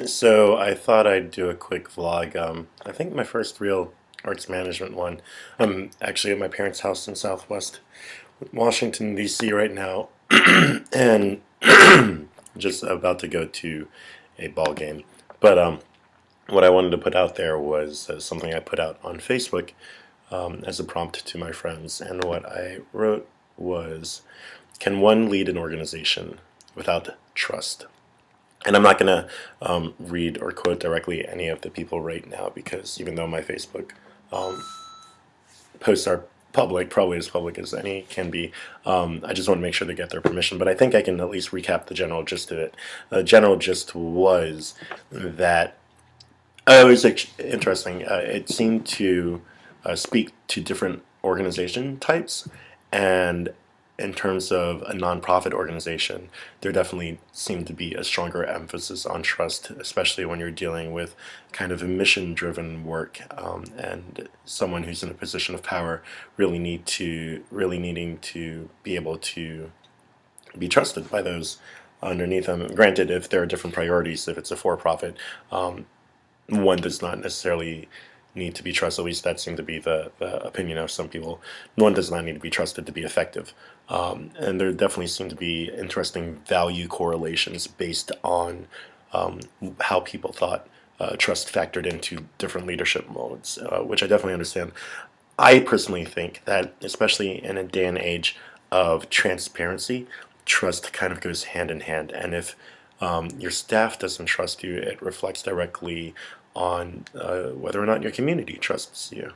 So I thought I'd do a quick vlog. I think my first real arts management one. I'm actually at my parents' house in Southwest Washington, D.C. right now, and just about to go to a ball game. But what I wanted to put out there was something I put out on Facebook as a prompt to my friends, and what I wrote was, "Can one lead an organization without trust?" And I'm not going to read or quote directly any of the people right now because even though my Facebook um, posts are public, probably as public as any can be, I just want to make sure they get their permission. But I think I can at least recap the general gist of it. The general gist was that it was interesting. It seemed to speak to different organization types, and in terms of a nonprofit organization, there definitely seemed to be a stronger emphasis on trust, especially when you're dealing with kind of a mission-driven work, and someone who's in a position of power really needing to be able to be trusted by those underneath them. Granted, if there are different priorities, if it's a for-profit, one does not necessarily need to be trusted. At least that seemed to be the opinion of some people. One does not need to be trusted to be effective. And there definitely seem to be interesting value correlations based on how people thought trust factored into different leadership modes, which I definitely understand. I personally think that, especially in a day and age of transparency, trust kind of goes hand in hand. And if your staff doesn't trust you, it reflects directly on whether or not your community trusts you.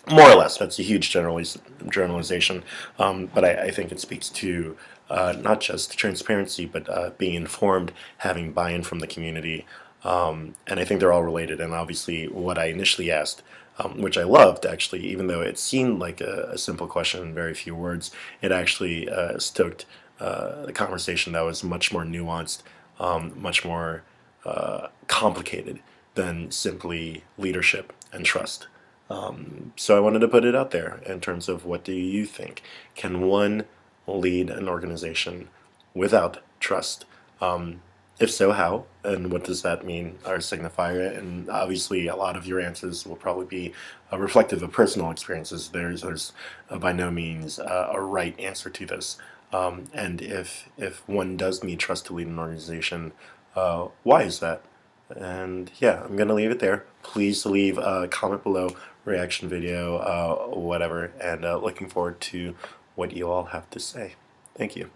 More or less, that's a huge generalization, but I think it speaks to not just transparency, but being informed, having buy-in from the community, and I think they're all related. And obviously, what I initially asked, which I loved actually, even though it seemed like a simple question in very few words, it actually stoked the conversation that was much more nuanced, much more complicated than simply leadership and trust. So I wanted to put it out there in terms of, what do you think? Can one lead an organization without trust? If so, how? And what does that mean or signify? And obviously, a lot of your answers will probably be reflective of personal experiences. There's by no means a right answer to this. And if one does need trust to lead an organization, why is that? And yeah, I'm gonna leave it there. Please leave a comment below, reaction video, whatever, and looking forward to what you all have to say. Thank you.